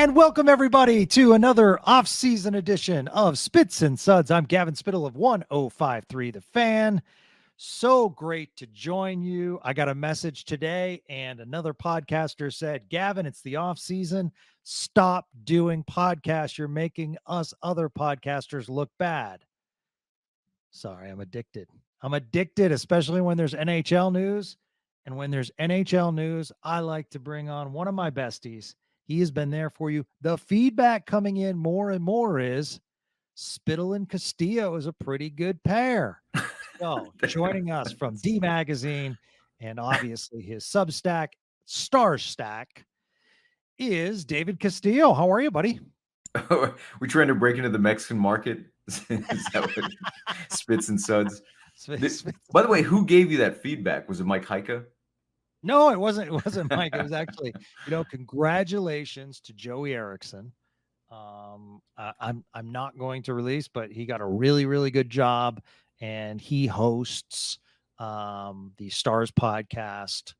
And welcome everybody to another off-season edition of Spits and Suds. I'm Gavin Spittle of 1053 The Fan. So great to join you. I got a message today and another podcaster said, Gavin, it's the off season. Stop doing podcasts. You're making us other podcasters look bad. Sorry, I'm addicted. I'm addicted, especially when there's NHL news. And when there's NHL news, I like to bring on one of my besties. He has been there for you. The feedback coming in more and more is Spittle and Castillo is a pretty good pair. So joining us from D Magazine and obviously his Substack, Star Stack, is David Castillo. How are you, buddy? We trying to break into the Mexican market? Is that what Spits and Suds? By the way, who gave you that feedback? Was it Mike Heika? No, it wasn't. It wasn't Mike. It was actually, congratulations to Joey Erickson. I'm not going to release, but he got a really, really good job, and he hosts the Stars podcast.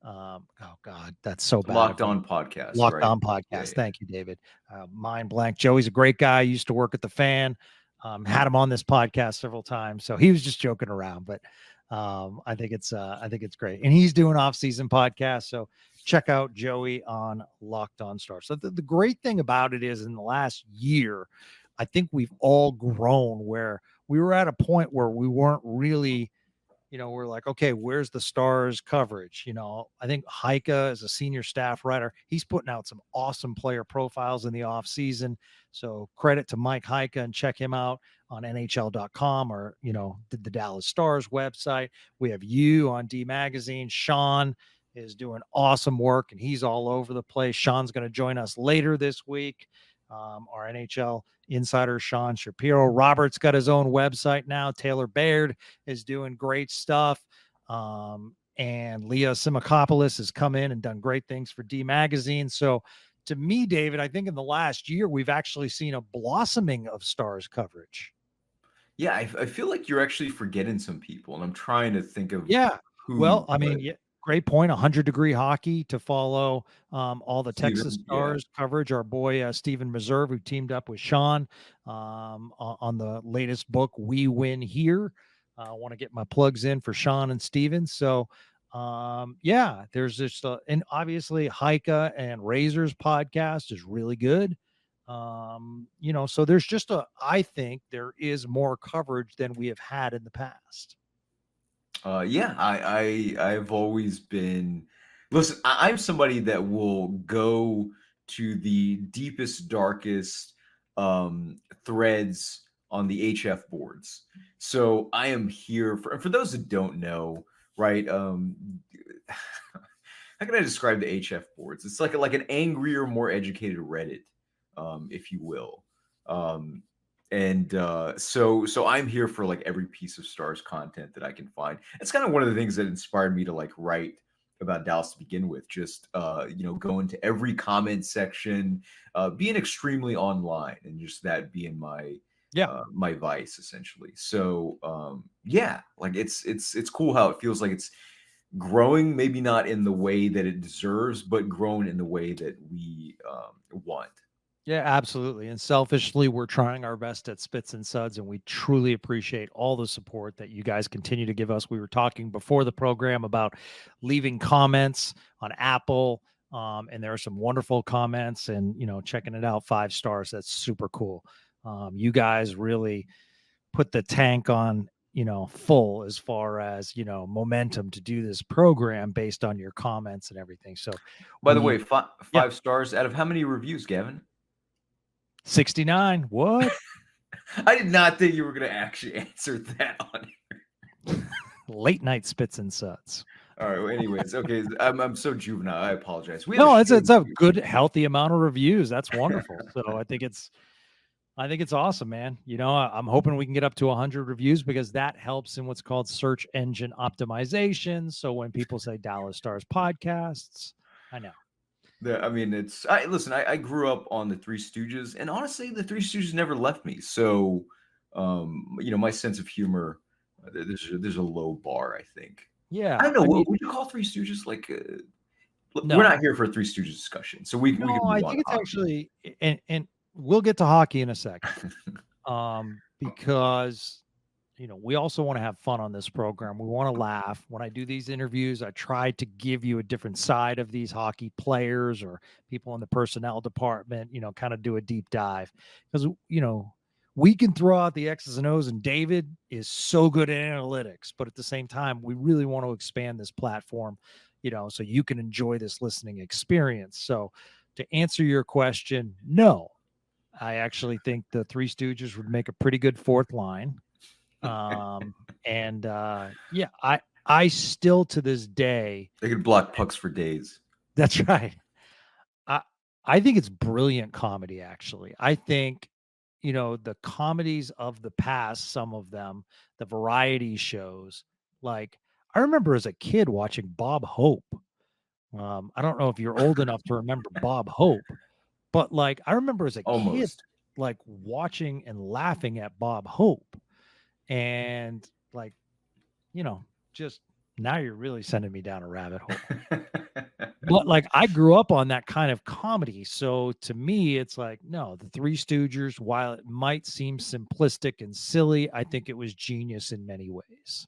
Oh God, that's so bad. Locked On podcast. Locked On podcast. Yeah. Thank you, David. Mind blank. Joey's a great guy. Used to work at the Fan. Had him on this podcast several times, so he was just joking around, but I think it's great, and he's doing off-season podcasts. So check out Joey on Locked On Stars. So the great thing about it is, in the last year, I think we've all grown where we were at a point where we weren't really, we're like, okay, where's the Stars coverage? I think Heika is a senior staff writer. He's putting out some awesome player profiles in the off season. So credit to Mike Heika, and check him out on NHL.com or, the Dallas Stars website. We have you on D Magazine. Sean is doing awesome work, and he's all over the place. Sean's going to join us later this week. Our NHL insider, Sean Shapiro. Robert's got his own website now. Taylor Baird is doing great stuff. And Leah Simakopoulos has come in and done great things for D Magazine. So to me, David, I think in the last year, we've actually seen a blossoming of Stars coverage. Yeah, I feel like you're actually forgetting some people, and I'm trying to think of who. Well, I mean, yeah. Great point. 100 Degree Hockey to follow all the Texas Stars coverage. Our boy, Steven Meserve, who teamed up with Sean on the latest book, We Win Here. I want to get my plugs in for Sean and Steven. So, there's just, and obviously Heika and Razor's podcast is really good. So there's just I think there is more coverage than we have had in the past. I've always been, listen, I'm somebody that will go to the deepest, darkest threads on the HF boards. So I am here for those that don't know, right? How can I describe the HF boards? It's like an angrier, more educated Reddit, if you will. So I'm here for like every piece of Stars content that I can find. It's kind of one of the things that inspired me to like write about Dallas to begin with. Just going to every comment section, being extremely online, and just that being my my vice essentially. So like it's cool how it feels like it's growing, maybe not in the way that it deserves, but growing in the way that we want. Yeah, absolutely. And selfishly, we're trying our best at Spits and Suds, and we truly appreciate all the support that you guys continue to give us. We were talking before the program about leaving comments on Apple, and there are some wonderful comments, and, checking it out, 5 stars. That's super cool. You guys really put the tank on, full as far as, momentum to do this program based on your comments and everything. So, by the way, 5 stars out of how many reviews, Gavin? 69. What? I did not think you were going to actually answer that on here. Late night Spits and Suds. All right. Well, anyways, okay. I'm so juvenile. I apologize. It's a good, healthy amount of reviews. That's wonderful. So I think it's awesome, man. I'm hoping we can get up to 100 reviews, because that helps in what's called search engine optimization. So when people say Dallas Stars podcasts, I know. I mean, I grew up on the Three Stooges, and honestly, the Three Stooges never left me. So, my sense of humor, there's a low bar, I think. Yeah. I don't know. What would you call Three Stooges? Like we're No, not here for a Three Stooges discussion, so we can no, I move on think to it's hockey. actually, and we'll get to hockey in a second, because we also want to have fun on this program. We want to laugh. When I do these interviews, I try to give you a different side of these hockey players or people in the personnel department, kind of do a deep dive because, we can throw out the X's and O's, and David is so good at analytics, but at the same time, we really want to expand this platform, so you can enjoy this listening experience. So to answer your question, no, I actually think the Three Stooges would make a pretty good fourth line. And yeah, I still to this day, They could block pucks for days. that's right. I I think it's brilliant comedy, actually. I think, the comedies of the past, some of them, the variety shows, like I remember as a kid watching Bob Hope. I don't know if you're old enough to remember Bob Hope, but like I remember as a kid, Almost. like watching and laughing at Bob Hope. And like, just now you're really sending me down a rabbit hole. But like I grew up on that kind of comedy. So to me, it's like, no, the Three Stooges, while it might seem simplistic and silly, I think it was genius in many ways.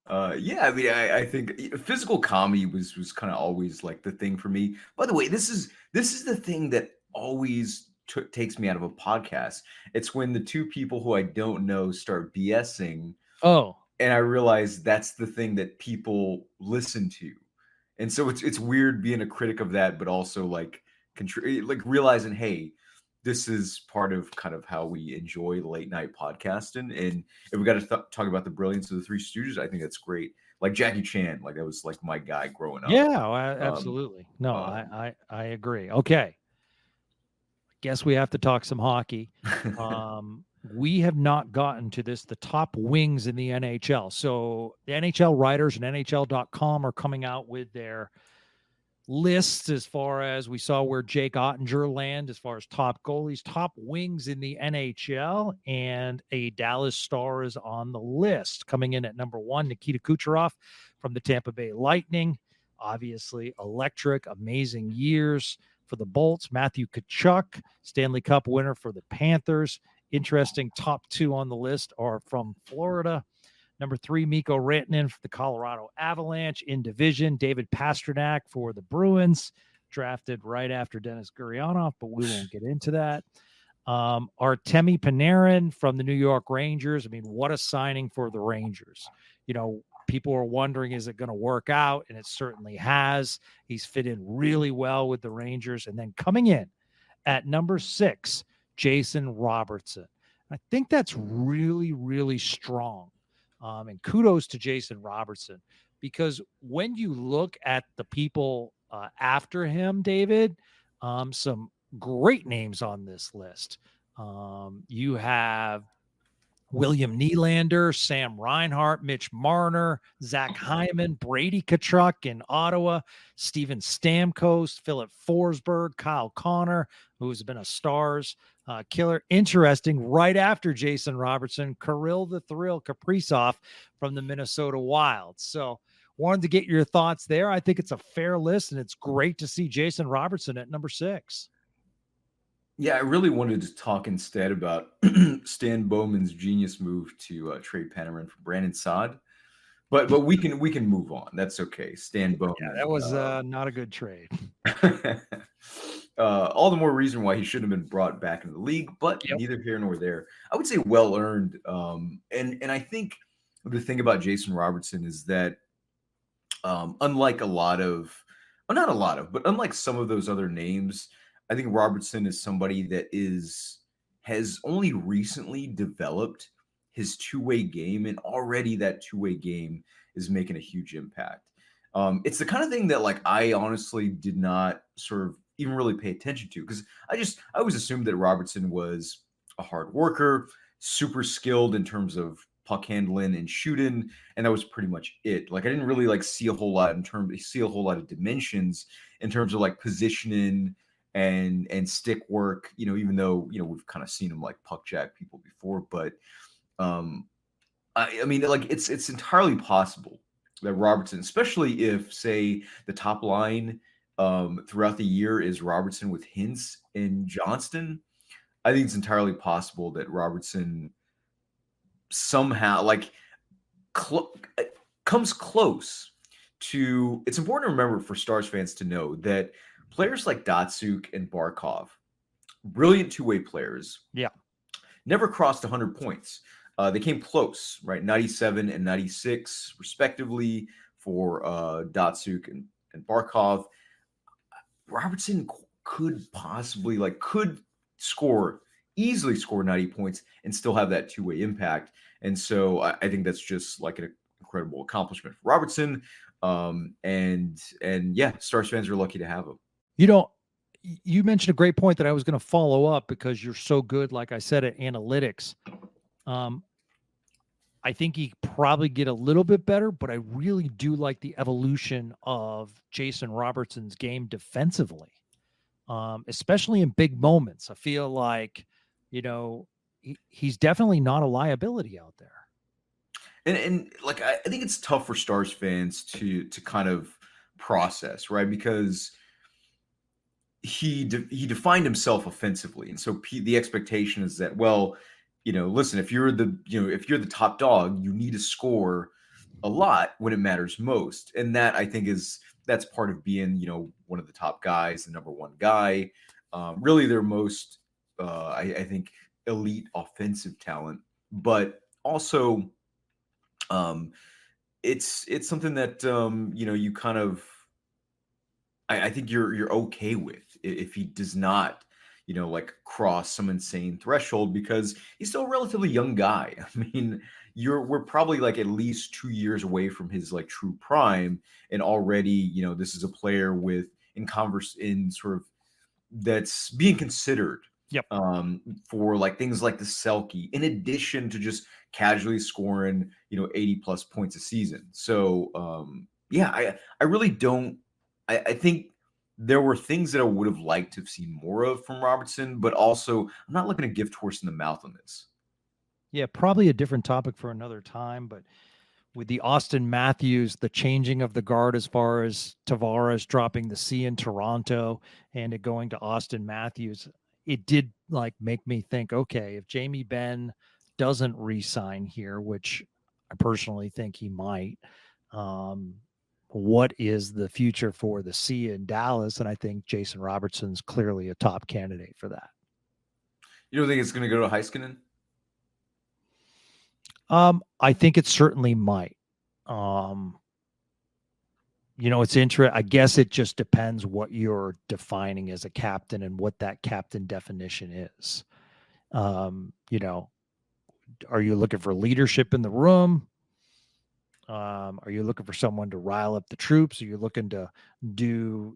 Yeah, I mean, I think physical comedy was kind of always like the thing for me. By the way, this is the thing that always takes me out of a podcast. It's when the two people who I don't know start BSing, Oh, and I realize that's the thing that people listen to. And so it's weird being a critic of that, but also like like realizing, hey, this is part of kind of how we enjoy late night podcasting. And if we got to talk about the brilliance of the Three Stooges, I think that's great. Like Jackie Chan, like that was like my guy growing up. yeah, Um, absolutely. No, um, I agree. Okay. Guess we have to talk some hockey. We have not gotten to this, the top wings in the NHL. So the NHL writers and NHL.com are coming out with their lists as far as we saw where Jake Ottinger land as far as top goalies, top wings in the NHL, and a Dallas Star is on the list. Coming in at number 1, Nikita Kucherov from the Tampa Bay Lightning. Obviously, electric, amazing years for the Bolts. Matthew Tkachuk, Stanley Cup winner for the Panthers. Interesting top 2 on the list are from Florida. Number 3, Mikko Rantanen for the Colorado Avalanche. In division, David Pastrnak for the Bruins, drafted right after Dennis Gurianov, but we won't get into that. Artemi Panarin from the New York Rangers. I mean, what a signing for the Rangers. People are wondering, is it going to work out? And it certainly has. He's fit in really well with the Rangers. And then coming in at number 6, Jason Robertson. I think that's really, really strong. And kudos to Jason Robertson, because when you look at the people after him, David, some great names on this list. You have William Nylander, Sam Reinhart, Mitch Marner, Zach Hyman, Brady Tkachuk in Ottawa, Steven Stamkos, Phillip Forsberg, Kyle Connor, who's been a Stars killer. Interesting, right after Jason Robertson, Kirill the Thrill Kaprizov from the Minnesota Wild. So wanted to get your thoughts there. I think it's a fair list, and it's great to see Jason Robertson at number 6. yeah, I really wanted to talk instead about Stan Bowman's genius move to trade Panarin for Brandon Saad. But we can move on. That's okay. Stan Yeah, Bowman. that was not a good trade. All the more reason why he shouldn't have been brought back into the league, but Yep. neither here nor there. I would say well earned. And I think the thing about Jason Robertson is that unlike a lot of, well, not a lot of, but unlike some of those other names, I think Robertson is somebody that has only recently developed his two-way game, and already that two-way game is making a huge impact. It's the kind of thing that like I honestly did not sort of even really pay attention to, because I always assumed that Robertson was a hard worker, super skilled in terms of puck handling and shooting, and that was pretty much it. Like I didn't really like see a whole lot of dimensions in terms of like positioning and stick work, even though we've kind of seen him like puck jack people before. But I mean, like it's entirely possible that Robertson, especially if, say, the top line throughout the year is Robertson with Hintz and Johnston, I think it's entirely possible that Robertson somehow comes close to. It's important to remember for Stars fans to know that players like Datsuk and Barkov, brilliant two-way players, Yeah. never crossed 100 points. They came close, right? 97 and 96, respectively, for Datsuk and Barkov. Robertson could possibly could easily score 90 points and still have that two-way impact. And so I think that's just like an incredible accomplishment for Robertson. And yeah, Stars fans are lucky to have him. You mentioned a great point that I was going to follow up because you're so good, like I said, at analytics. I think he probably get a little bit better, but I really do like the evolution of Jason Robertson's game defensively, especially in big moments. I feel like, he's definitely not a liability out there. And I think it's tough for Stars fans to kind of process, right? Because he defined himself offensively, and so the expectation is that, well, listen, if you're the top dog, you need to score a lot when it matters most, and that I think that's part of being one of the top guys, the number one guy, really their most I think elite offensive talent, but also it's something that you kind of I think you're okay with if he does not cross some insane threshold, because he's still a relatively young guy. I mean, we're probably at least 2 years away from his true prime, and already this is a player in sort of that's being considered. Yep. For things like the Selke, in addition to just casually scoring 80 plus points a season. So yeah, I really don't. I think there were things that I would have liked to have seen more of from Robertson, but also I'm not looking to gift horse in the mouth on this. Yeah, probably a different topic for another time, but with the Austin Matthews, the changing of the guard as far as Tavares dropping the C in Toronto and it going to Austin Matthews, it did make me think, okay, if Jamie Benn doesn't re-sign here, which I personally think he might, what is the future for the C in Dallas? And I think Jason Robertson's clearly a top candidate for that. You don't think it's going to go to Heiskanen? I think it certainly might. It's interesting. I guess it just depends what you're defining as a captain and what that captain definition is. Are you looking for leadership in the room? Are you looking for someone to rile up the troops? Are you looking to do,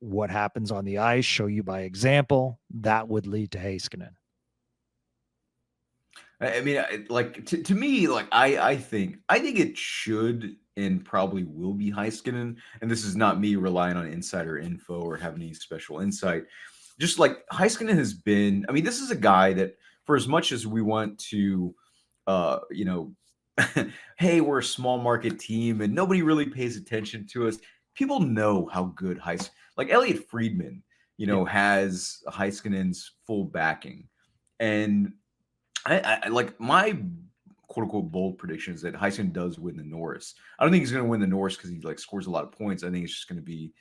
what happens on the ice, show you by example? That would lead to Heiskanen. I mean, to me, I think it should and probably will be Heiskanen. And this is not me relying on insider info or having any special insight. Just Heiskanen has been. I mean, this is a guy that, for as much as we want to, hey, we're a small market team and nobody really pays attention to us. People know how good Elliot Friedman, has Heiskanen's full backing, and I my quote unquote bold prediction is that Heiskanen does win the Norris. I don't think he's going to win the Norris because he scores a lot of points. I think it's just going to be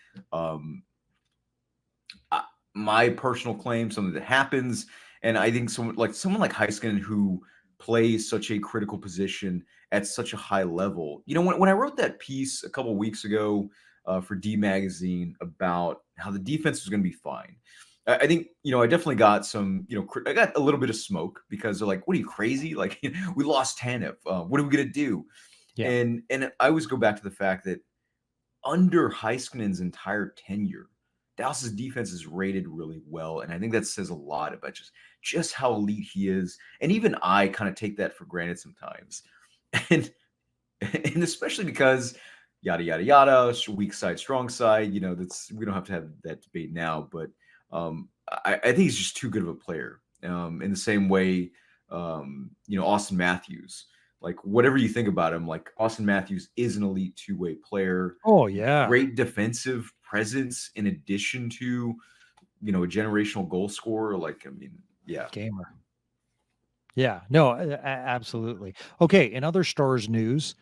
my personal claim, something that happens, and I think someone like Heiskanen, who plays such a critical position at such a high level. When I wrote that piece a couple of weeks ago for D Magazine about how the defense was going to be fine, I think, I definitely got some, I got a little bit of smoke because they're like, what are you, crazy? We lost Tanev. What are we going to do? Yeah. And I always go back to the fact that under Heiskanen's entire tenure, Dallas's defense is rated really well. And I think that says a lot about just how elite he is. And even I kind of take that for granted sometimes. And especially because yada, yada, yada, weak side, strong side, we don't have to have that debate now, but I think he's just too good of a player. In the same way, Austin Matthews, like whatever you think about him, like Austin Matthews is an elite two-way player, Oh yeah, great defensive presence in addition to, a generational goal scorer. Like, I mean, yeah. gamer. Yeah, no, absolutely. Okay, in other Stars news,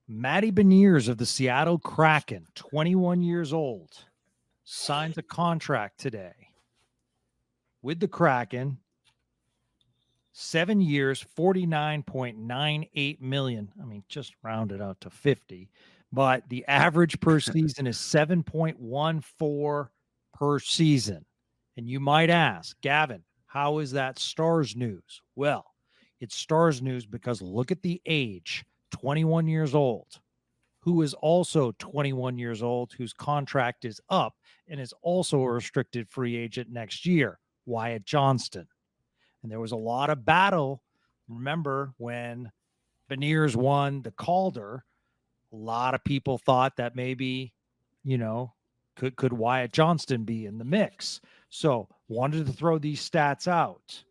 Matty Beniers of the Seattle Kraken, 21 years old, signs a contract today with the Kraken. 7 years, 49.98 million. I mean, just round it out to 50. But the average per season is 7.14 per season. And you might ask, Gavin, how is that Stars news? Well, it's Stars news because look at the age, 21 years old, who is also 21 years old, whose contract is up and is also a restricted free agent next year, Wyatt Johnston. And there was a lot of battle. Remember when Beniers won the Calder, a lot of people thought that maybe, could Wyatt Johnston be in the mix? So wanted to throw these stats out.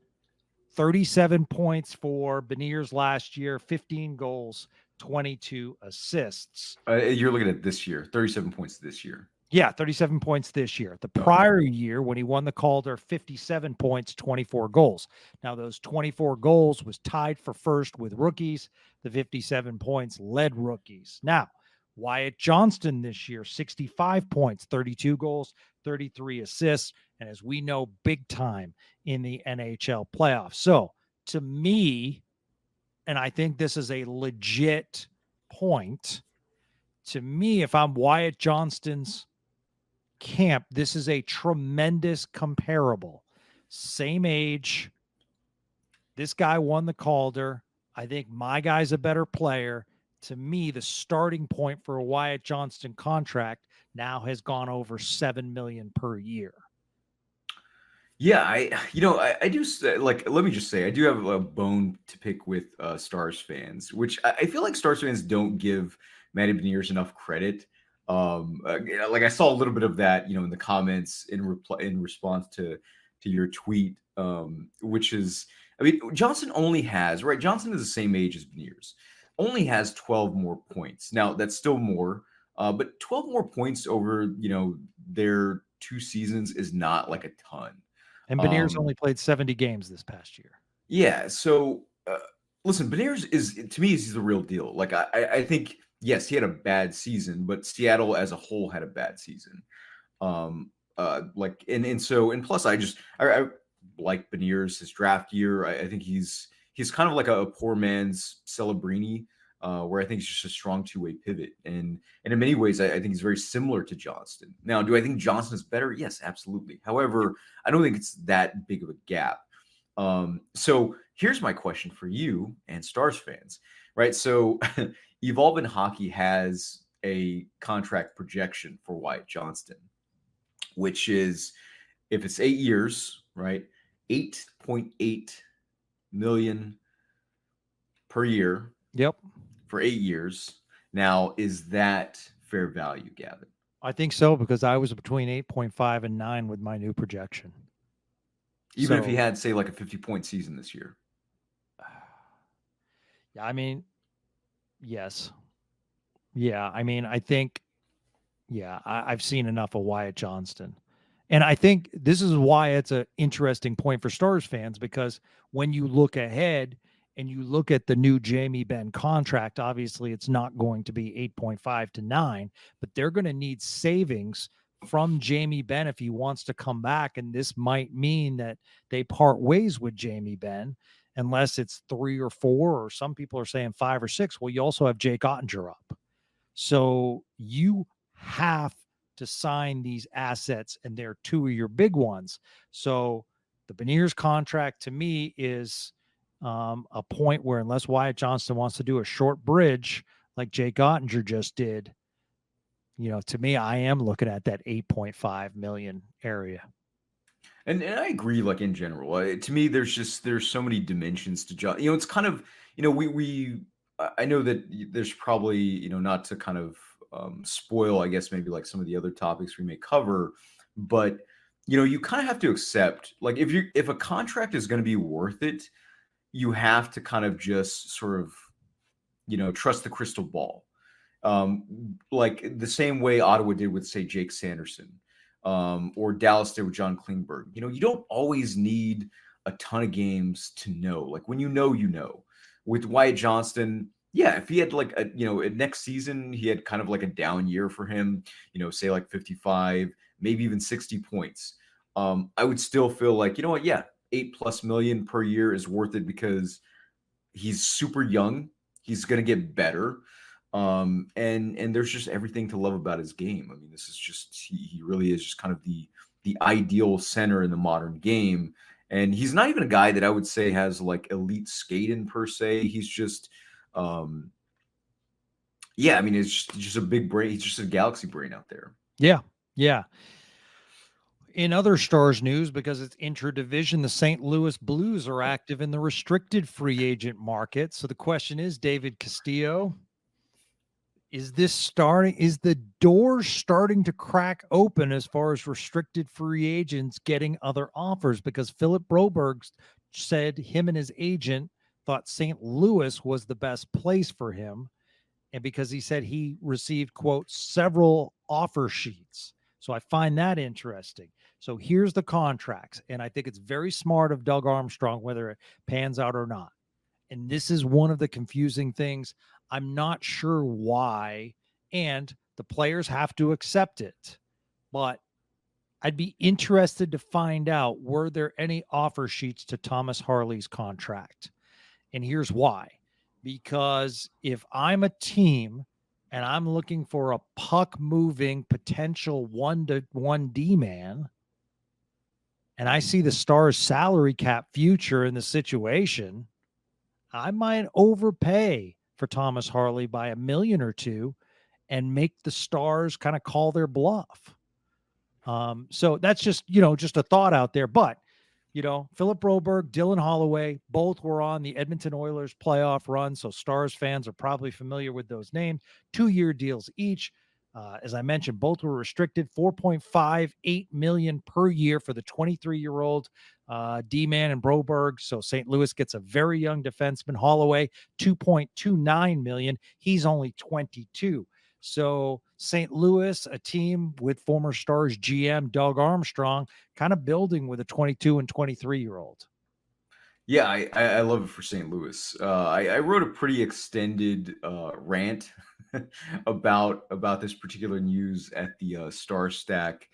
37 points for Beniers last year, 15 goals, 22 assists. You're looking at this year, 37 points this year. Yeah, 37 points this year. The prior year, when he won the Calder, 57 points, 24 goals. Now, those 24 goals was tied for first with rookies. The 57 points led rookies. Now, Wyatt Johnston this year, 65 points, 32 goals, 33 assists, and as we know, big time in the NHL playoffs. So, to me, and I think this is a legit point, to me, if I'm Wyatt Johnston's camp, this is a tremendous comparable. Same age. This guy won the Calder. I think my guy's a better player. To me, the starting point for a Wyatt Johnston contract now has gone over $7 million per year. Yeah, I do like. Let me just say, I do have a bone to pick with Stars fans, which I feel like Stars fans don't give Matty Beniers enough credit. Like I saw a little bit of that, in the comments in response to your tweet, which is, I mean, Johnson only has, right? Johnson is the same age as Beniers, only has 12 more points. Now that's still more, but 12 more points over, their 2 seasons is not like a ton. And Beniers only played 70 games this past year. Yeah. So listen, Beniers to me, he's the real deal. Like I think, yes, he had a bad season, but Seattle as a whole had a bad season. And plus I like Beniers, his draft year. I think he's kind of like a poor man's Celebrini, where I think he's just a strong two-way pivot. And in many ways, I think he's very similar to Johnston. Now, do I think Johnston is better? Yes, absolutely. However, I don't think it's that big of a gap. So here's my question for you and Stars fans, right? So Evolve in Hockey has a contract projection for Wyatt Johnston, which is, if it's 8 years, right, 8.8 million per year. Yep. For 8 years. Now, is that fair value, Gavin? I think so, because I was between 8.5 and 9 with my new projection. Even if he had, say, like a 50-point season this year. Yeah, I mean, yes. Yeah, I mean, I think, I've seen enough of Wyatt Johnston. And I think this is why it's an interesting point for Stars fans, because when you look ahead and you look at the new Jamie Benn contract, obviously it's not going to be 8.5 to 9, but they're going to need savings from Jamie Benn if he wants to come back. And this might mean that they part ways with Jamie Benn, unless it's 3 or 4, or some people are saying 5 or 6. Well, you also have Jake Ottinger up. So you have to sign these assets, and they're 2 of your big ones. So the Beniers contract to me is a point where, unless Wyatt Johnston wants to do a short bridge like Jake Ottinger just did, to me, I am looking at that 8.5 million area. And I agree, like in general, to me, there's so many dimensions to John. It's kind of, I know that there's probably, not to kind of spoil, I guess, maybe like some of the other topics we may cover, but, you kind of have to accept, like, if a contract is going to be worth it, you have to kind of just sort of trust the crystal ball. Like the same way Ottawa did with, say, Jake Sanderson, or Dallas did with John Klingberg. You don't always need a ton of games to know. Like when you know. With Wyatt Johnston, yeah, if he had like next season, he had kind of like a down year for him, say like 55, maybe even 60 points. I would still feel like, you know what, yeah, 8+ million per year is worth it because he's super young. He's going to get better. And there's just everything to love about his game. I mean, this is just he really is just kind of the ideal center in the modern game. And he's not even a guy that I would say has like elite skating per se. He's just yeah, I mean, it's just a big brain. He's just a galaxy brain out there. Yeah. Yeah. In other Stars news, because it's intra-division, the St. Louis Blues are active in the restricted free agent market. So the question is, David Castillo, is the door starting to crack open as far as restricted free agents getting other offers? Because Phillip Broberg said him and his agent thought St. Louis was the best place for him. And because he said he received, quote, several offer sheets. So I find that interesting. So here's the contracts. And I think it's very smart of Doug Armstrong, whether it pans out or not. And this is one of the confusing things. I'm not sure why. And the players have to accept it. But I'd be interested to find out, were there any offer sheets to Thomas Harley's contract? And here's why. Because if I'm a team and I'm looking for a puck moving potential 1-to-1 D man, and I see the Stars salary cap future in the situation, I might overpay for Thomas Harley by $1 million or $2 million and make the Stars kind of call their bluff. So that's just a thought out there. But Phillip Broberg, Dylan Holloway, both were on the Edmonton Oilers playoff run. So Stars fans are probably familiar with those names. 2-year deals each. As I mentioned, both were restricted, $4.58 million per year for the 23-year-old D-man and Broberg. So St. Louis gets a very young defenseman. Holloway, $2.29 million. He's only 22. So St. Louis, a team with former Stars GM Doug Armstrong, kind of building with a 22 and 23-year-old. Yeah, I love it for St. Louis. I wrote a pretty extended rant about this particular news at the Star Stack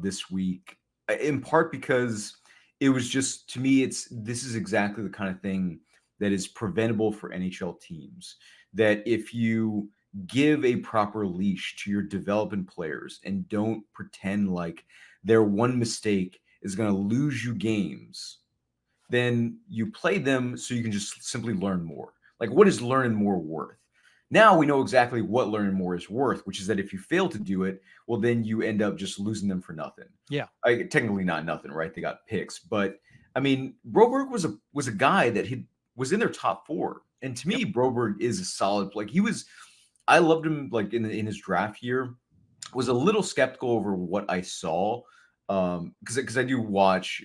this week, in part because it was just, to me, this is exactly the kind of thing that is preventable for NHL teams. That if you give a proper leash to your developing players and don't pretend like their one mistake is going to lose you games, then you play them so you can just simply learn more. Like, what is learning more worth? Now we know exactly what learning more is worth, which is that if you fail to do it, well, then you end up just losing them for nothing. Yeah. Technically not nothing, right? They got picks. But, I mean, Broberg was a guy that was in their top 4. And to me, Broberg is a solid, like, I loved him, like, in his draft year. Was a little skeptical over what I saw, because I do watch,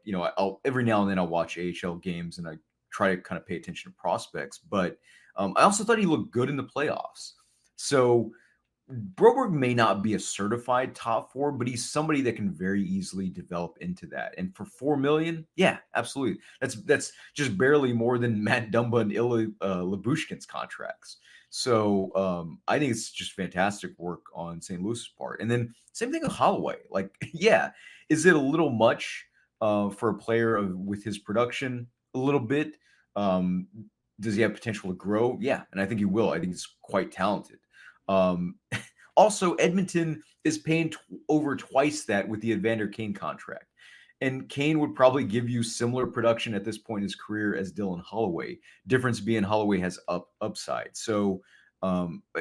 I'll every now and then I'll watch AHL games and I try to kind of pay attention to prospects. But I also thought he looked good in the playoffs. So Broberg may not be a certified top 4, but he's somebody that can very easily develop into that. And for $4 million, yeah, absolutely. That's just barely more than Matt Dumba and Ilya Lyubushkin's contracts. So I think it's just fantastic work on St. Louis' part. And then same thing with Holloway. Like, yeah, is it a little much for a player with his production? A little bit. Does he have potential to grow? Yeah, and I think he will. I think he's quite talented. Also, Edmonton is paying over twice that with the Evander Kane contract. And Kane would probably give you similar production at this point in his career as Dylan Holloway. Difference being Holloway has upside. So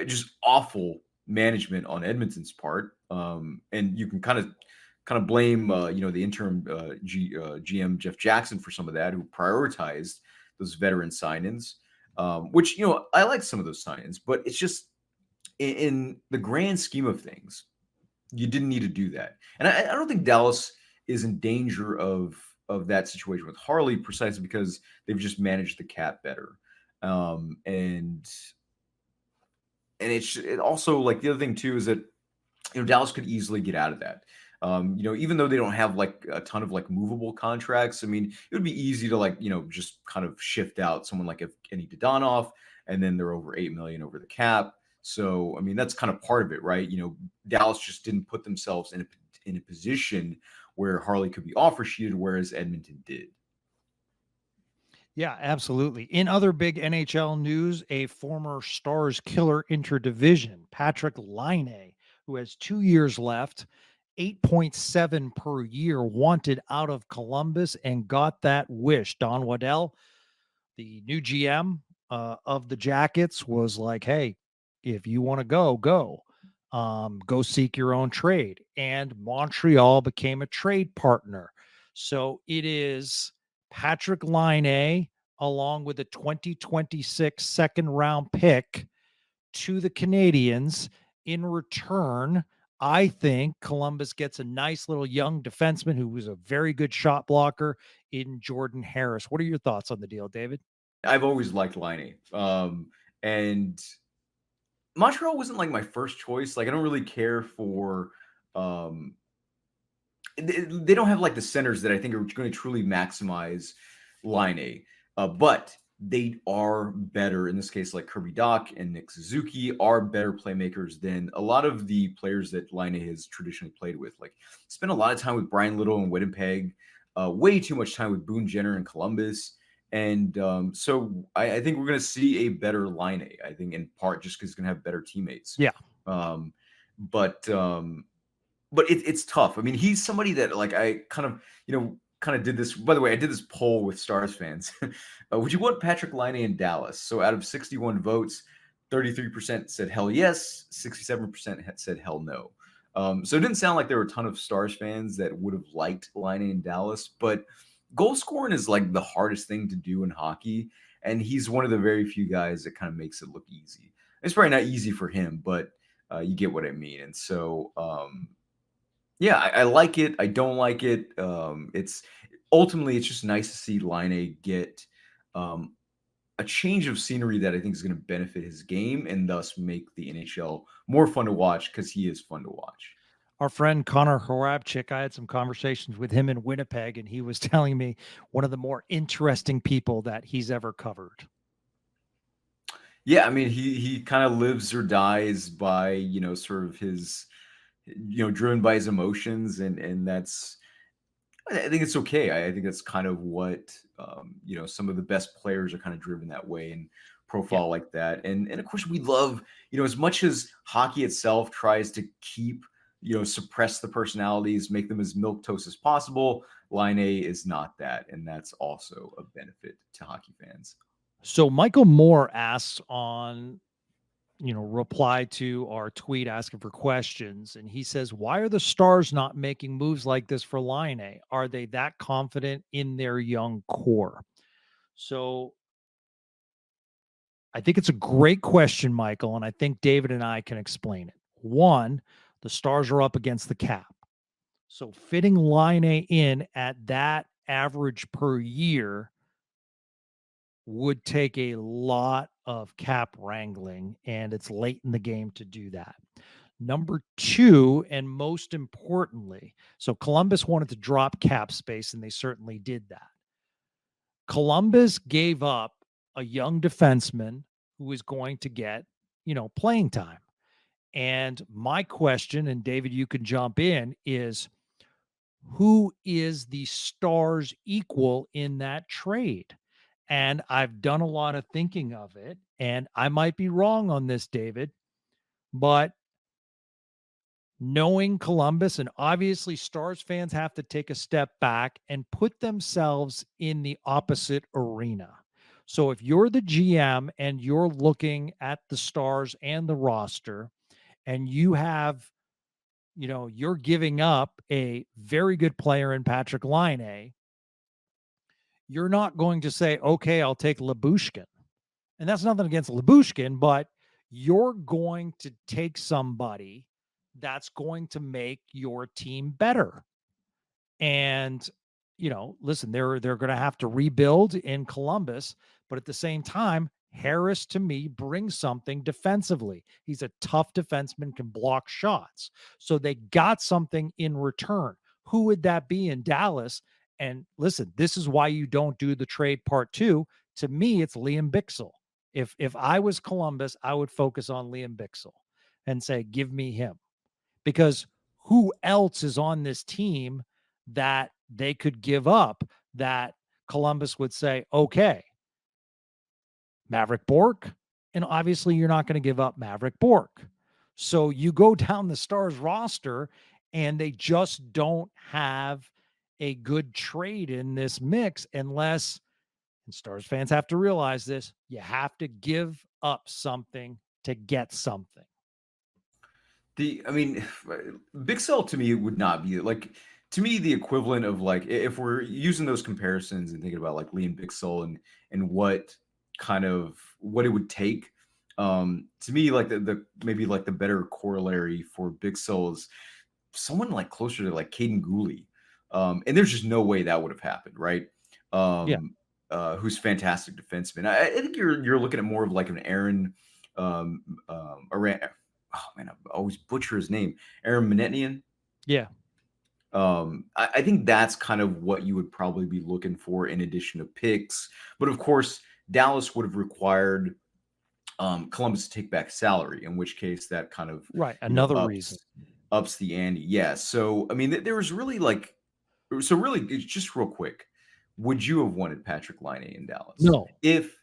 just awful management on Edmonton's part. And you can kind of blame the interim GM Jeff Jackson for some of that, who prioritized those veteran sign-ins, which I like some of those sign-ins, but it's just in the grand scheme of things, you didn't need to do that. And I don't think Dallas is in danger of that situation with Harley, precisely because they've just managed the cap better. And it also, like, the other thing too is that, Dallas could easily get out of that. Even though they don't have like a ton of like movable contracts, I mean, it would be easy to like, just kind of shift out someone like Evgeny Dodonov, and then they're over 8 million over the cap. So, I mean, that's kind of part of it, right? Dallas just didn't put themselves in a position where Harley could be offer sheeted, whereas Edmonton did. Yeah, absolutely. In other big NHL news, a former Stars killer interdivision, Patrick Laine, who has 2 years left, 8.7 per year, wanted out of Columbus and got that wish. Don Waddell, the new GM of the Jackets, was like, hey, if you want to go, go. Go seek your own trade. And Montreal became a trade partner. So it is Patrick Laine along with a 2026 second round pick to the Canadians. In return, I think Columbus gets a nice little young defenseman who was a very good shot blocker in Jordan Harris. What are your thoughts on the deal, David? I've always liked Laine. And Montreal wasn't like my first choice. Like, I don't really care for they don't have like the centers that I think are going to truly maximize Laine. But they are better in this case, like Kirby Dach and Nick Suzuki are better playmakers than a lot of the players that Laine has traditionally played with. Like, spent a lot of time with Brian Little in Winnipeg, way too much time with Boone Jenner in Columbus. And so I think we're going to see a better Laine, I think, in part just because he's going to have better teammates. Yeah. But it's tough. I mean, he's somebody that like I kind of did this. By the way, I did this poll with Stars fans. Would you want Patrick Laine in Dallas? So out of 61 votes, 33% said hell yes, 67% said hell no. So it didn't sound like there were a ton of Stars fans that would have liked Laine in Dallas, but goal scoring is like the hardest thing to do in hockey, and he's one of the very few guys that kind of makes it look easy. It's probably not easy for him, but you get what I mean. And so yeah, I like it. I don't like it. It's ultimately it's just nice to see Laine get a change of scenery that I think is going to benefit his game and thus make the NHL more fun to watch because he is fun to watch. Our friend Connor Horabchik, I had some conversations with him in Winnipeg, and he was telling me one of the more interesting people that he's ever covered. Yeah, I mean, he kind of lives or dies by, sort of his, driven by his emotions, and that's, I think it's okay. I think that's kind of what, some of the best players are kind of driven that way and profile like that. And of course we love, as much as hockey itself tries to keep, suppress the personalities, make them as milquetoast as possible, Laine is not that. And that's also a benefit to hockey fans. So Michael Moore asks on, reply to our tweet asking for questions. And he says, why are the Stars not making moves like this for Laine? Are they that confident in their young core? So I think it's a great question, Michael. And I think David and I can explain it. One, the Stars are up against the cap. So fitting Laine in at that average per year would take a lot of cap wrangling, and it's late in the game to do that. Number two, and most importantly, so Columbus wanted to drop cap space, and they certainly did that. Columbus gave up a young defenseman who was going to get, playing time. And my question, and David, you can jump in, is who is the Stars' equal in that trade? And I've done a lot of thinking of it, and I might be wrong on this, David, but knowing Columbus, and obviously Stars fans have to take a step back and put themselves in the opposite arena. So if you're the GM and you're looking at the Stars and the roster, and you have, you're giving up a very good player in Patrick Laine, you're not going to say, okay, I'll take Lyubushkin. And that's nothing against Lyubushkin, but you're going to take somebody that's going to make your team better. And, listen, they're going to have to rebuild in Columbus, but at the same time, Harris, to me, brings something defensively. He's a tough defenseman, can block shots. So they got something in return. Who would that be in Dallas? And listen, this is why you don't do the trade part two. To me, it's Liam Bixel. If I was Columbus, I would focus on Liam Bixel and say, give me him. Because who else is on this team that they could give up that Columbus would say, okay, Maverick Bourque, and obviously you're not going to give up Maverick Bourque. So you go down the Stars roster and they just don't have a good trade in this mix unless, and Stars fans have to realize this, you have to give up something to get something. I mean, Bixel to me would not be like, to me, the equivalent of like, if we're using those comparisons and thinking about like Liam Bixel and what kind of what it would take. To me, like the maybe like the better corollary for Bixel is someone like closer to like Caden Gooley. And there's just no way that would have happened, right? Who's fantastic defenseman. I think you're looking at more of like an Aaron Aran. Oh man, I always butcher his name. Aaron Manetnian. Yeah. I think that's kind of what you would probably be looking for in addition to picks. But of course, Dallas would have required Columbus to take back salary, in which case that kind of another reason ups the ante. Yeah. So I mean, there was really like, so really, it's just real quick. Would you have wanted Patrick Laine in Dallas? No. If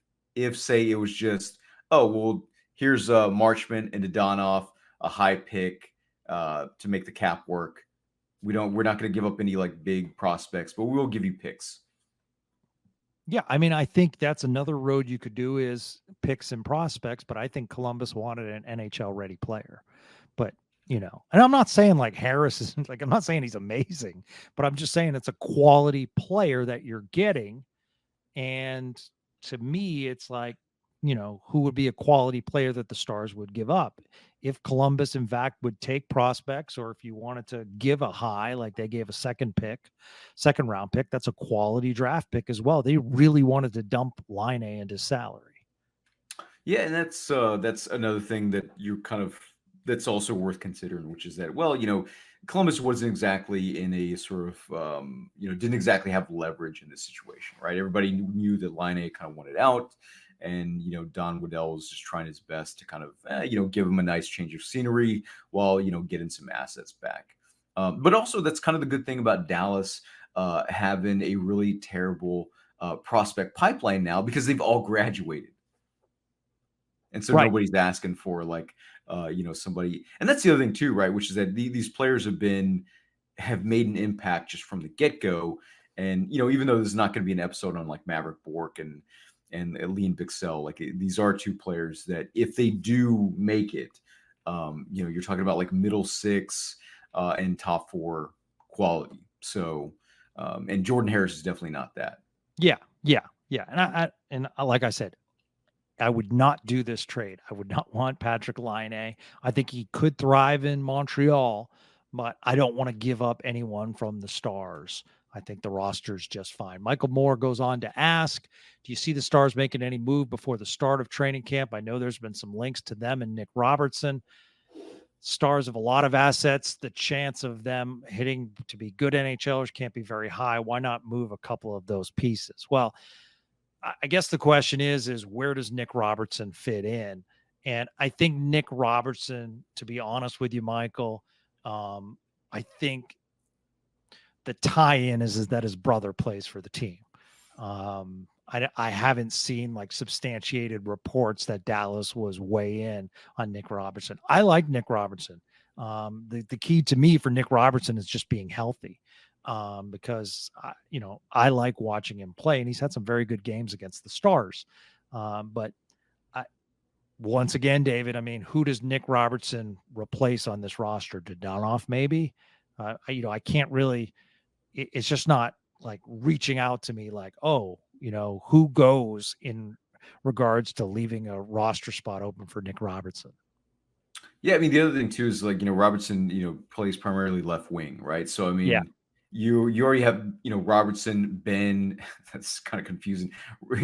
say it was just, oh well, here's Marchment and Dodonov, a high pick to make the cap work. We're not going to give up any like big prospects, but we will give you picks. Yeah, I mean, I think that's another road you could do is picks and prospects, but I think Columbus wanted an NHL ready player. But, you know, and I'm not saying like Harris isn't like, I'm not saying he's amazing, but I'm just saying it's a quality player that you're getting. And to me, it's like, you know, who would be a quality player that the Stars would give up if Columbus, in fact, would take prospects, or if you wanted to give a high, like they gave a second round pick, that's a quality draft pick as well. They really wanted to dump Laine into salary. Yeah, and that's another thing that you kind of that's also worth considering, which is that, well, you know, Columbus wasn't exactly in a sort of didn't exactly have leverage in this situation, right? Everybody knew that Laine kind of wanted out. And, you know, Don Waddell was just trying his best to kind of, give him a nice change of scenery while, getting some assets back. But also that's kind of the good thing about Dallas having a really terrible prospect pipeline now because they've all graduated. And so nobody's asking for like, somebody. And that's the other thing too, right? Which is that these players have made an impact just from the get-go. And, even though there's not going to be an episode on like Maverick Bourque and Liam Bixel, like these are two players that if they do make it, you're talking about like middle six and top four quality. So, and Jordan Harris is definitely not that. Yeah. And like I said, I would not do this trade. I would not want Patrick Laine. I think he could thrive in Montreal, but I don't want to give up anyone from the Stars. I think the roster's just fine. Michael Moore goes on to ask, do you see the Stars making any move before the start of training camp? I know there's been some links to them and Nick Robertson. Stars have a lot of assets. The chance of them hitting to be good NHLers can't be very high. Why not move a couple of those pieces? Well, I guess the question is where does Nick Robertson fit in? And I think Nick Robertson, to be honest with you, Michael, I think the tie-in is that his brother plays for the team. I haven't seen like substantiated reports that Dallas was way in on Nick Robertson. I like Nick Robertson. The key to me for Nick Robertson is just being healthy. Because I like watching him play, and he's had some very good games against the Stars. But once again, David, I mean, who does Nick Robertson replace on this roster? Dodonov, maybe? I can't really. It's just not like reaching out to me like, oh, who goes in regards to leaving a roster spot open for Nick Robertson. Yeah, I mean, the other thing too is like, Robertson, plays primarily left wing, right? So I mean, you already have, Robertson, Ben, that's kind of confusing.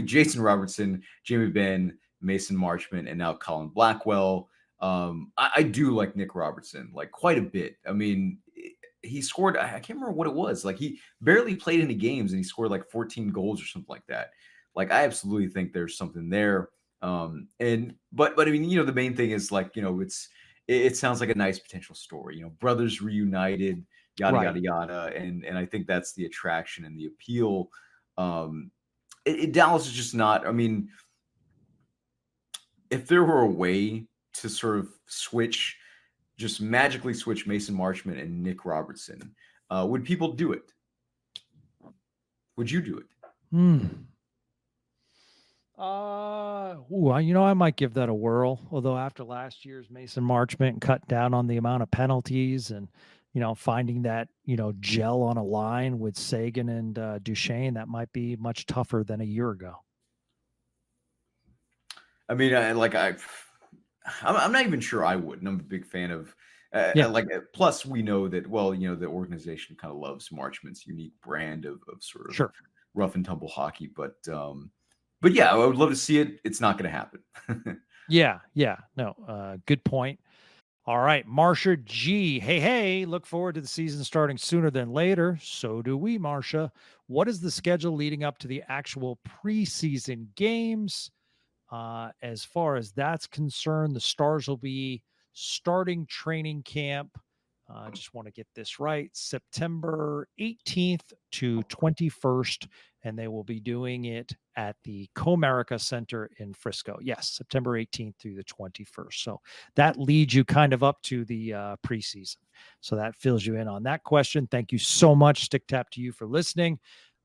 Jason Robertson, Jamie Benn, Mason Marchment, and now Colin Blackwell. I do like Nick Robertson like quite a bit. I mean, he scored, I can't remember what it was. Like he barely played any games and he scored like 14 goals or something like that. Like I absolutely think there's something there. But I mean, the main thing is like, it sounds like a nice potential story, brothers reunited, yada, Right. yada, yada. And I think that's the attraction and the appeal. Dallas is just not, I mean, if there were a way to sort of just magically switch Mason Marchment and Nick Robertson, would people do it? Would you do it? I might give that a whirl. Although after last year's Mason Marchment cut down on the amount of penalties and, finding that, gel on a line with Sagan and Duchesne, that might be much tougher than a year ago. I mean, I'm not even sure I would. And I'm a big fan of, plus we know that, the organization kind of loves Marchment's unique brand of sort of rough and tumble hockey. But yeah, I would love to see it. It's not going to happen. Yeah. No, good point. All right, Marcia G. Hey, look forward to the season starting sooner than later. So do we, Marcia. What is the schedule leading up to the actual preseason games? As far as that's concerned, the Stars will be starting training camp. I just want to get this right. September 18th to 21st, and they will be doing it at the Comerica Center in Frisco. Yes, September 18th through the 21st. So that leads you kind of up to the preseason. So that fills you in on that question. Thank you so much, Stick Tap, to you for listening.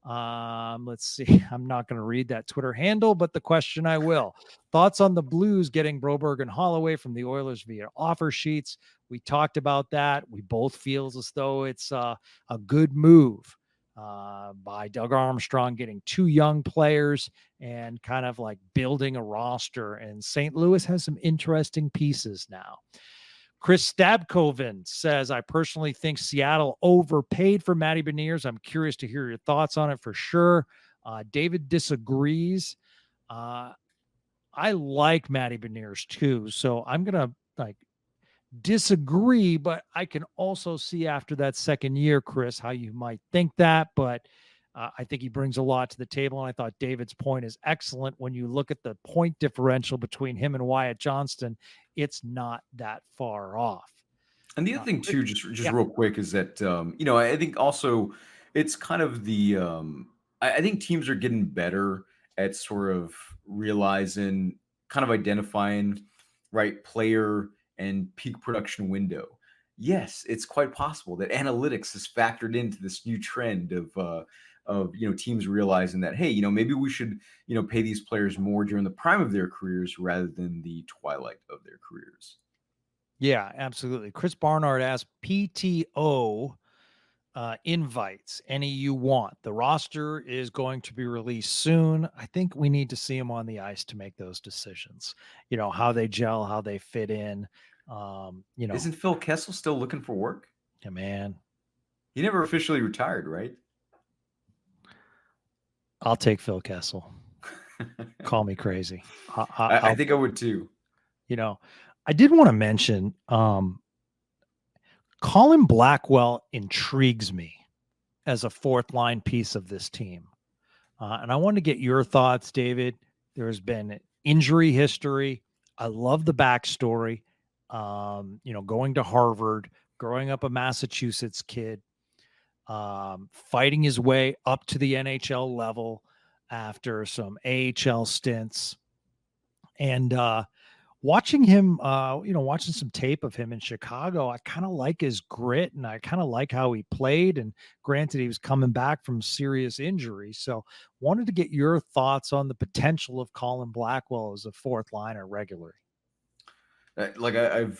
Let's see. I'm not going to read that Twitter handle, but the question I will. Thoughts on the Blues getting Broberg and Holloway from the Oilers via offer sheets? We talked about that. We both feel as though it's a good move by Doug Armstrong, getting two young players and kind of like building a roster. And St. Louis has some interesting pieces now. Chris Stabkoven says, I personally think Seattle overpaid for Matty Beniers. I'm curious to hear your thoughts on it for sure. David disagrees. I like Matty Beniers too. So I'm going to disagree, but I can also see after that second year, Chris, how you might think that. But I think he brings a lot to the table. And I thought David's point is excellent. When you look at the point differential between him and Wyatt Johnston, it's not that far off. And the other thing too, just real quick, is that, I think also it's kind of the, I think teams are getting better at sort of realizing, kind of identifying right player and peak production window. Yes, it's quite possible that analytics has factored into this new trend of teams realizing that, hey, maybe we should, pay these players more during the prime of their careers rather than the twilight of their careers. Yeah, absolutely. Chris Barnard asked, PTO invites, any you want. The roster is going to be released soon. I think we need to see them on the ice to make those decisions. How they gel, how they fit in. Isn't Phil Kessel still looking for work? Yeah, man. He never officially retired, right? I'll take Phil Kessel. Call me crazy. I think I would too. I did want to mention Colin Blackwell intrigues me as a fourth line piece of this team. And I want to get your thoughts, David. There's been injury history. I love the backstory. Going to Harvard, growing up a Massachusetts kid, fighting his way up to the NHL level after some AHL stints. And watching him, watching some tape of him in Chicago, I kind of like his grit and I kind of like how he played. And granted, he was coming back from serious injury. So wanted to get your thoughts on the potential of Colin Blackwell as a fourth liner regularly. Like I've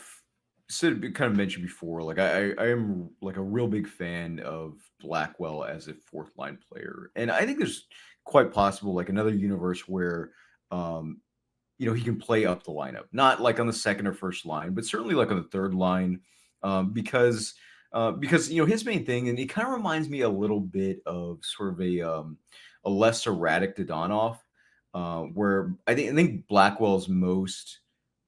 said, kind of mentioned before, like I am like a real big fan of Blackwell as a fourth line player. And I think there's quite possible like another universe where, he can play up the lineup, not like on the second or first line, but certainly like on the third line, because his main thing, and it kind of reminds me a little bit of sort of a less erratic Dodonov, where I think Blackwell's most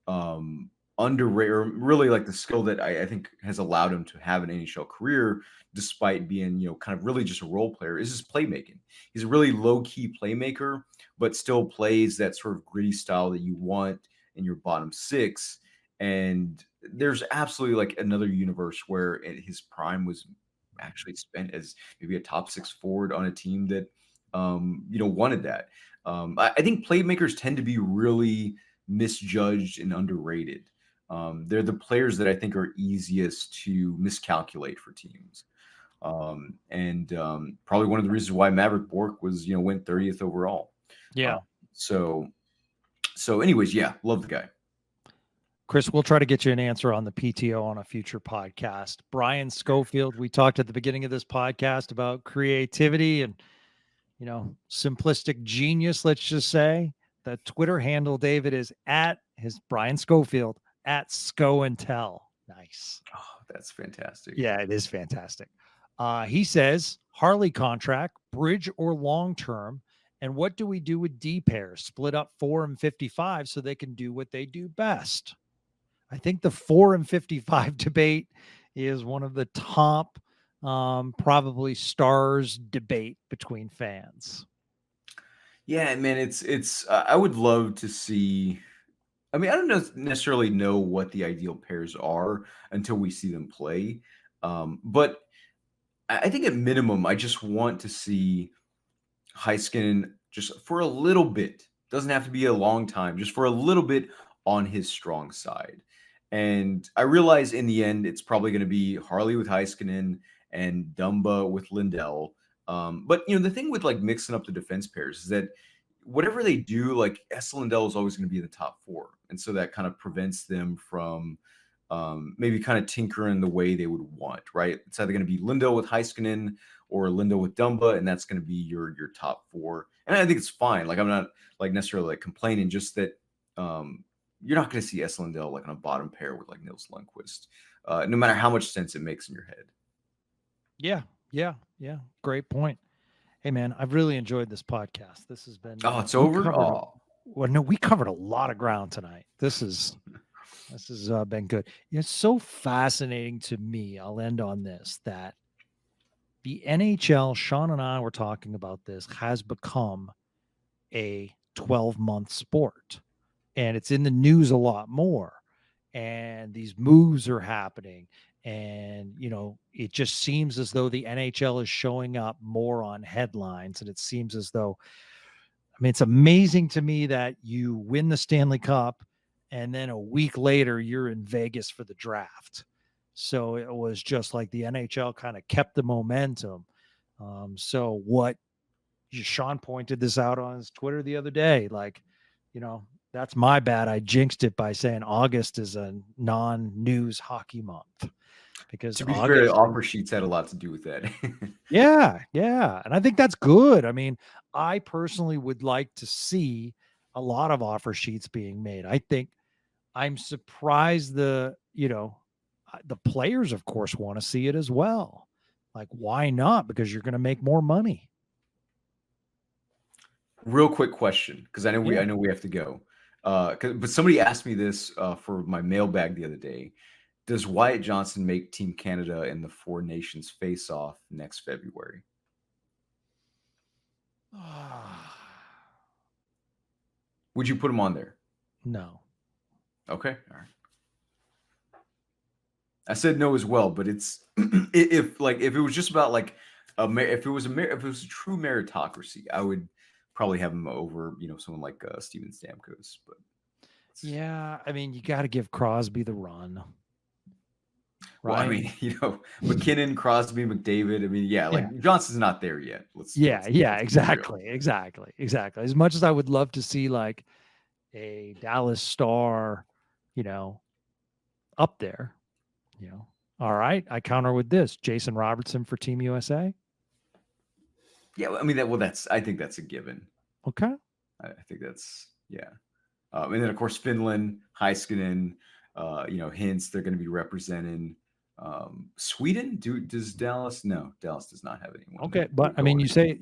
underrated, or really like the skill that I think has allowed him to have an NHL career, despite being, kind of really just a role player, is his playmaking. He's a really low key playmaker, but still plays that sort of gritty style that you want in your bottom six. And there's absolutely like another universe where his prime was actually spent as maybe a top six forward on a team that, wanted that. I think playmakers tend to be really misjudged and underrated. They're the players that I think are easiest to miscalculate for teams. And probably one of the reasons why Maverick Bork was, went 30th overall. Yeah. So anyways, yeah, love the guy. Chris, we'll try to get you an answer on the PTO on a future podcast. Brian Schofield, we talked at the beginning of this podcast about creativity and, simplistic genius, let's just say. The Twitter handle, David, is at his Brian Schofield at Sco and Tell. Nice. Oh, that's fantastic. Yeah, it is fantastic. He says, Harley contract, bridge or long term. And what do we do with D pairs? Split up 4 and 55 so they can do what they do best. I think the 4 and 55 debate is one of the top, probably stars debate between fans. Yeah, man, it's. I would love to see. I mean, I don't necessarily know what the ideal pairs are until we see them play. But I think at minimum, I just want to see Heiskanen just for a little bit. Doesn't have to be a long time, just for a little bit on his strong side. And I realize in the end, it's probably going to be Harley with Heiskanen and Dumba with Lindell. But the thing with like mixing up the defense pairs is that whatever they do, like Lindell is always going to be in the top 4, and so that kind of prevents them from maybe kind of tinkering the way they would want. Right? It's either going to be Lindell with Heiskanen or Lindell with Dumba, and that's going to be your top 4. And I think it's fine. Like I'm not like necessarily like complaining, just that you're not going to see Lindell like on a bottom pair with like Nils Lundqvist, no matter how much sense it makes in your head. Yeah. Great point. Hey, man, I've really enjoyed this podcast. This has been. It's over. We covered a lot of ground tonight. This has been good. It's so fascinating to me. I'll end on this, that the NHL, Sean and I were talking about this, has become a 12-month sport, and it's in the news a lot more. And these moves are happening. And, it just seems as though the NHL is showing up more on headlines. And it seems as though, it's amazing to me that you win the Stanley Cup and then a week later you're in Vegas for the draft. So it was just like the NHL kind of kept the momentum. So what Sean pointed this out on his Twitter the other day, like, that's my bad. I jinxed it by saying August is a non-news hockey month. Because to be fair, offer sheets had a lot to do with that. Yeah. And I think that's good. I mean, I personally would like to see a lot of offer sheets being made. I think I'm surprised the players, of course, want to see it as well. Like, why not? Because you're going to make more money. Real quick question, because I know we have to go. But somebody asked me this for my mailbag the other day. Does Wyatt Johnston make Team Canada in the Four Nations face-off next February? Would you put him on there? No. Okay. All right. I said no as well, but it's if it was just about like if it was a true meritocracy, I would probably have him over someone like Steven Stamkos. But yeah, you got to give Crosby the run. Right? Well, McKinnon, Crosby, McDavid. Johnson's not there yet. Exactly. As much as I would love to see like a Dallas Star, up there, all right. I counter with this: Jason Robertson for Team USA. Yeah, I think that's a given. Okay. I think that's and then of course Finland, Heiskanen, Hintz, they're going to be representing. Sweden, does Dallas? No, Dallas does not have anyone. Okay, but you say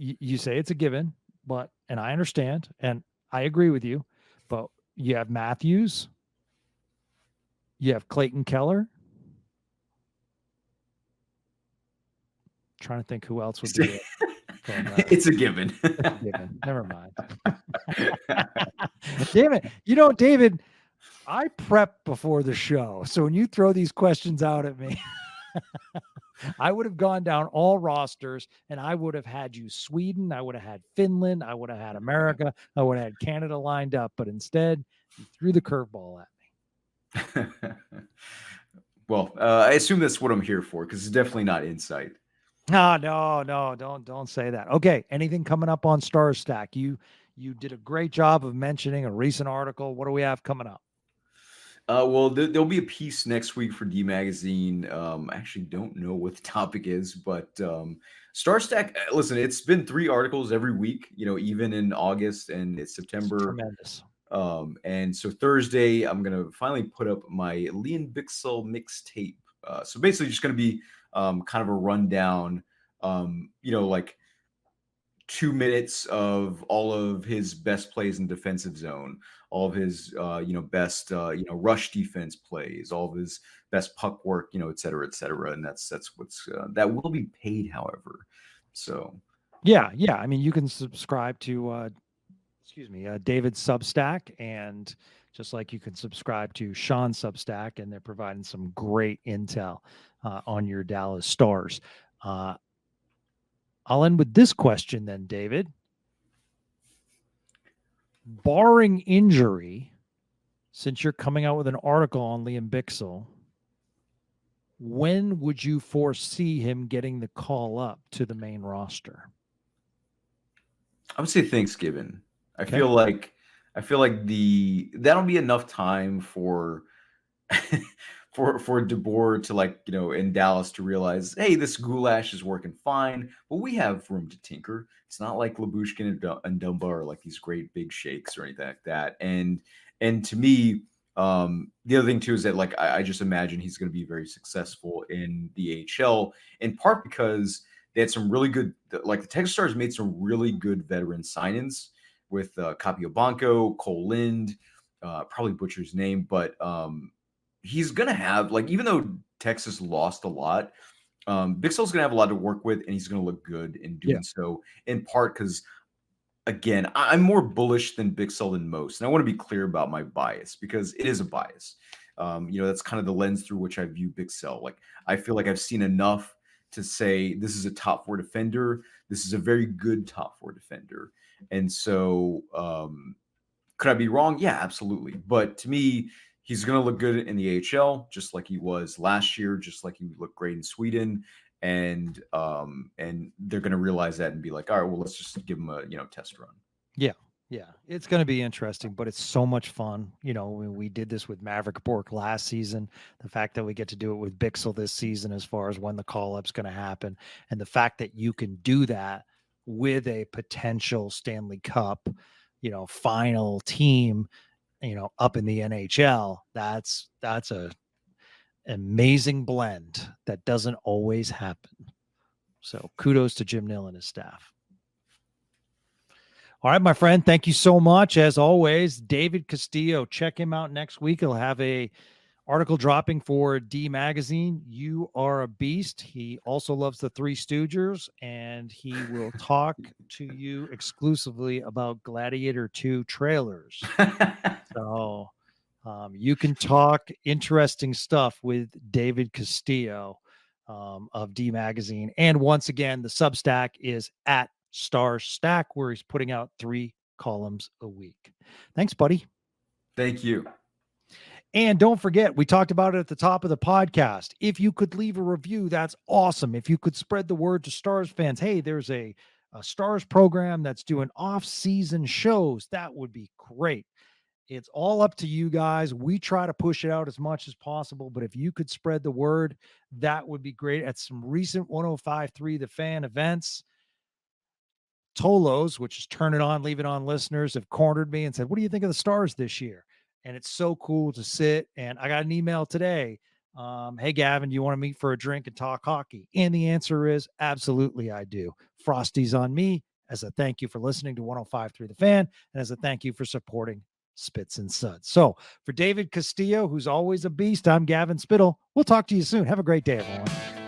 it's a given, and I understand, and I agree with you, but you have Matthews, you have Clayton Keller. Trying to think who else would be it from It's a given. it's a given. Never mind. Damn it. David, I prep before the show. So when you throw these questions out at me, I would have gone down all rosters and I would have had you Sweden. I would have had Finland. I would have had America. I would have had Canada lined up. But instead, you threw the curveball at me. Well, I assume that's what I'm here for because it's definitely not insight. No, don't say that. Okay, anything coming up on Star Stack? You did a great job of mentioning a recent article. What do we have coming up? Well, there'll be a piece next week for D Magazine. I actually don't know what the topic is, but Star Stack. Listen, it's been 3 articles every week. Even in August and it's September. It's tremendous. And so Thursday, I'm gonna finally put up my Liam Bixel mixtape. So basically, just gonna be kind of a rundown. Like 2 minutes of all of his best plays in defensive zone, all of his best rush defense plays, all of his best puck work, et cetera, et cetera. And that's what's that will be paid, however. So yeah. I mean, you can subscribe to David's Substack, and just like you can subscribe to Sean's Substack, and they're providing some great intel on your Dallas Stars. I'll end with this question then, David. Barring injury, since you're coming out with an article on Liam Bixel, when would you foresee him getting the call up to the main roster? I would say Thanksgiving. I feel like that'll be enough time for for DeBoer to in Dallas to realize, hey, this goulash is working fine, but we have room to tinker. It's not like Labushkin and Dumba are like these great big shakes or anything like that. And to me, the other thing too is that I just imagine he's going to be very successful in the AHL, in part because they had some really good, the Texas Stars made some really good veteran signings with Capiobanco, Cole Lind, probably butcher's name, but he's going to have, even though Texas lost a lot, Bixel's going to have a lot to work with, and he's going to look good in doing so, in part because, again, I'm more bullish than Bixel than most. And I want to be clear about my bias because it is a bias. That's kind of the lens through which I view Bixel. I feel like I've seen enough to say this is a top 4 defender. This is a very good top 4 defender. And so could I be wrong? Yeah, absolutely. But to me, he's going to look good in the AHL, just like he was last year, just like he looked great in Sweden. And they're going to realize that and be like, all right, well, let's just give him a test run. Yeah, it's going to be interesting, but it's so much fun. We did this with Maverick Bork last season. The fact that we get to do it with Bixel this season, as far as when the call-up's going to happen, and the fact that you can do that with a potential Stanley Cup, final team, up in the NHL, that's a amazing blend that doesn't always happen. So kudos to Jim Nill and his staff. All right, my friend. Thank you so much. As always, David Castillo, check him out next week. He'll have a article dropping for D Magazine. You are a beast. He also loves the Three Stooges, and he will talk to you exclusively about Gladiator 2 trailers. So you can talk interesting stuff with David Castillo of D Magazine. And once again, the Substack is at Star Stack, where he's putting out 3 columns a week. Thanks, buddy. Thank you. And don't forget, we talked about it at the top of the podcast. If you could leave a review, that's awesome. If you could spread the word to Stars fans, hey, there's a Stars program that's doing off-season shows, that would be great. It's all up to you guys. We try to push it out as much as possible, but if you could spread the word, that would be great. At some recent 105.3 The Fan events, Tolos, which is Turn It On, Leave It On listeners, have cornered me and said, what do you think of the Stars this year? And it's so cool to sit. And I got an email today. Hey, Gavin, do you want to meet for a drink and talk hockey? And the answer is absolutely, I do. Frosty's on me. as a thank you for listening to 105.3 The Fan, and as a thank you for supporting Spits and Suds. So for David Castillo, who's always a beast, I'm Gavin Spittle. We'll talk to you soon. Have a great day, everyone.